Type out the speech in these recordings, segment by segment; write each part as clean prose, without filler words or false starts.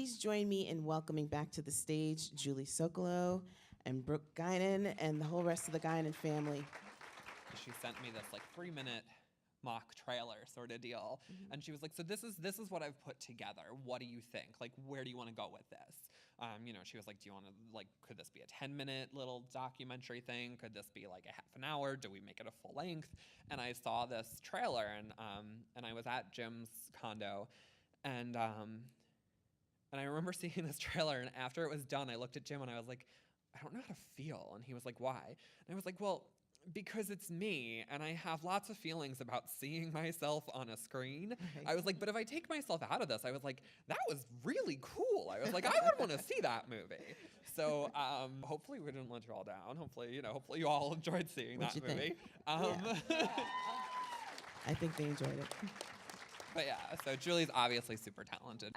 please join me in welcoming back to the stage Julie Sokolow and Brooke Guinan and the whole rest of the Guinan family. She sent me this like 3-minute mock trailer sort of deal. Mm-hmm. And she was like, so this is what I've put together. What do you think? Like, where do you want to go with this? She was like, do you want to, like, could this be a 10-minute little documentary thing? Could this be like a half an hour? Do we make it a full length? And I saw this trailer and I was at Jim's condo and I remember seeing this trailer, and after it was done, I looked at Jim and I was like, I don't know how to feel. And he was like, why? And I was like, well, because it's me, and I have lots of feelings about seeing myself on a screen. Right. I was like, but if I take myself out of this, I was like, that was really cool. I was like, I would want to see that movie. So hopefully we didn't let you all down. Hopefully you all enjoyed seeing that movie. I think they enjoyed it. But yeah, so Julie's obviously super talented.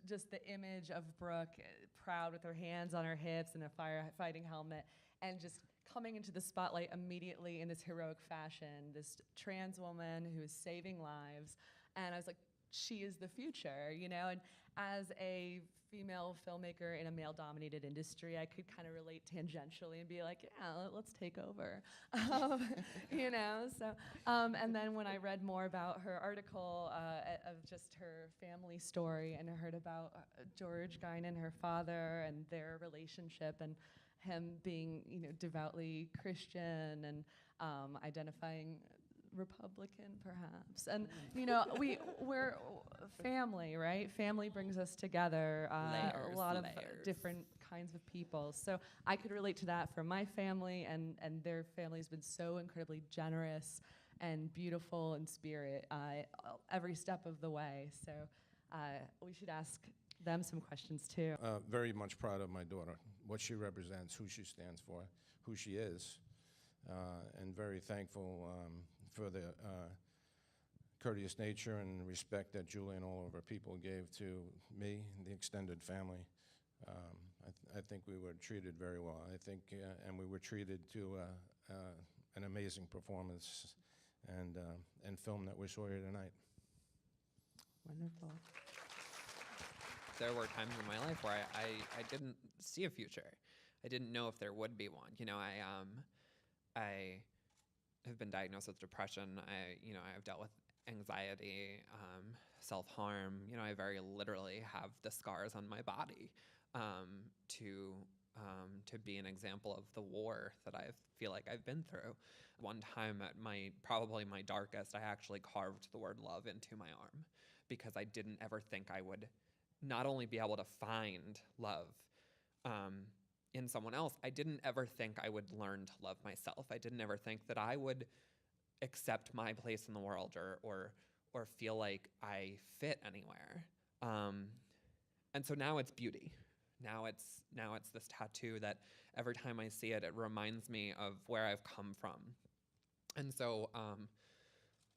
Just the image of Brooke, proud with her hands on her hips and a firefighting helmet, and just coming into the spotlight immediately in this heroic fashion, this trans woman who is saving lives. And I was like, she is the future, you know? And as a female filmmaker in a male-dominated industry, I could kind of relate tangentially and be like, yeah, let's take over, you know? So, and then when I read more about her article of just her family story, and I heard about George Guinan, her father, and their relationship, and him being, you know, devoutly Christian and identifying Republican, perhaps. And, you know, we're family, right? Family brings us together, a lot of different kinds of people. So I could relate to that from my family, and their family's been so incredibly generous and beautiful in spirit every step of the way. So we should ask them some questions too. Very much proud of my daughter, what she represents, who she stands for, who she is, and very thankful for the courteous nature and respect that Julie and all of her people gave to me and the extended family. I think we were treated very well. I think, and we were treated to an amazing performance and film that we saw here tonight. Wonderful. There were times in my life where I didn't see a future. I didn't know if there would be one. You know, I have been diagnosed with depression. I've dealt with anxiety, self-harm. You know, I very literally have the scars on my body to be an example of the war that I feel like I've been through. One time at probably my darkest, I actually carved the word love into my arm because I didn't ever think I would not only be able to find love in someone else, I didn't ever think I would learn to love myself. I didn't ever think that I would accept my place in the world or feel like I fit anywhere. And so now it's beauty. Now it's this tattoo that every time I see it, it reminds me of where I've come from. And so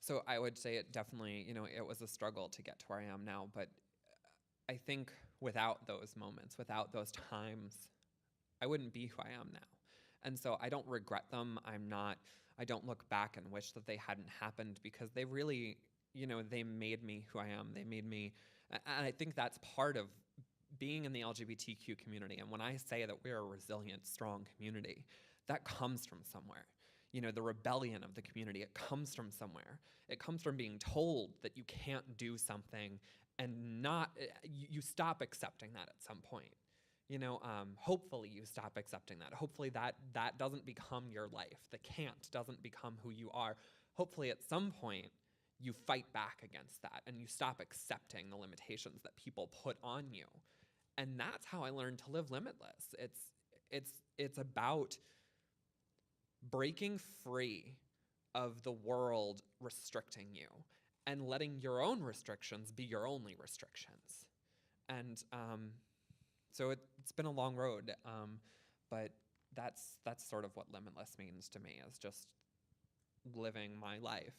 so I would say it definitely, you know, it was a struggle to get to where I am now, but I think without those moments, without those times, I wouldn't be who I am now. And so I don't regret them. I don't look back and wish that they hadn't happened because they really, you know, they made me who I am. They made me, and I think that's part of being in the LGBTQ community. And when I say that we're a resilient, strong community, that comes from somewhere. You know, the rebellion of the community, it comes from somewhere. It comes from being told that you can't do something and you stop accepting that at some point. You know, hopefully you stop accepting that. Hopefully that doesn't become your life. The can't doesn't become who you are. Hopefully at some point you fight back against that and you stop accepting the limitations that people put on you. And that's how I learned to live limitless. It's about breaking free of the world restricting you and letting your own restrictions be your only restrictions. And so it's been a long road, but that's sort of what limitless means to me, is just living my life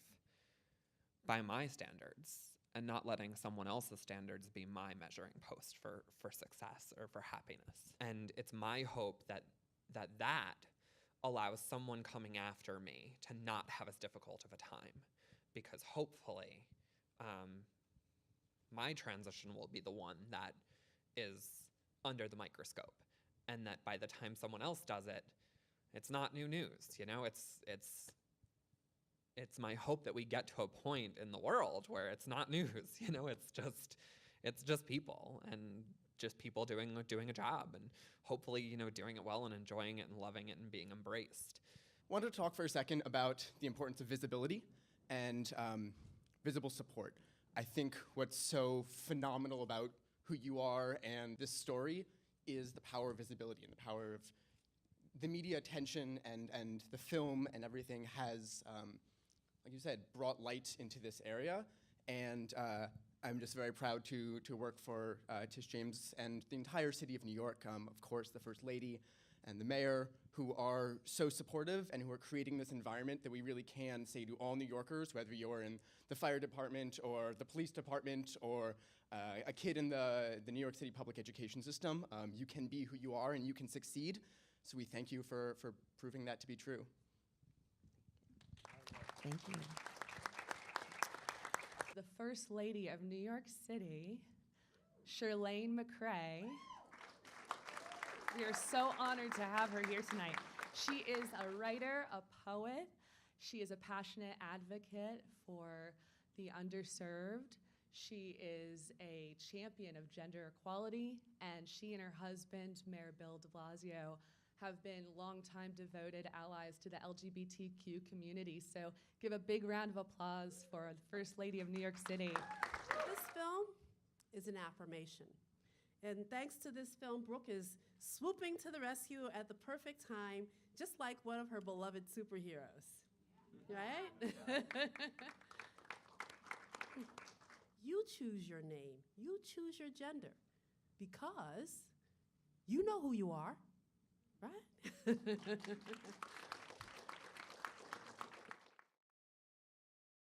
by my standards and not letting someone else's standards be my measuring post for success or for happiness. And it's my hope that allows someone coming after me to not have as difficult of a time, because hopefully my transition will be the one that is under the microscope, and that by the time someone else does it, it's not new news. You know, it's my hope that we get to a point in the world where it's not news. You know, it's just people, and just people doing a job, and hopefully, you know, doing it well and enjoying it and loving it and being embraced. I wanted to talk for a second about the importance of visibility and visible support. I think what's so phenomenal about who you are and this story is the power of visibility and the power of the media attention, and the film and everything has, like you said, brought light into this area. And I'm just very proud to work for Tish James and the entire city of New York, of course, the First Lady and the mayor, who are so supportive and who are creating this environment that we really can say to all New Yorkers, whether you're in the fire department or the police department or a kid in the New York City public education system, you can be who you are and you can succeed. So we thank you for proving that to be true. Thank you. The First Lady of New York City, Chirlane McCray. We are so honored to have her here tonight. She is a writer, a poet. She is a passionate advocate for the underserved. She is a champion of gender equality, and she and her husband, Mayor Bill de Blasio, have been longtime devoted allies to the LGBTQ community. So give a big round of applause for the First Lady of New York City. This film is an affirmation. And thanks to this film, Brooke is swooping to the rescue at the perfect time, just like one of her beloved superheroes, right? You choose your name, you choose your gender, because you know who you are, right?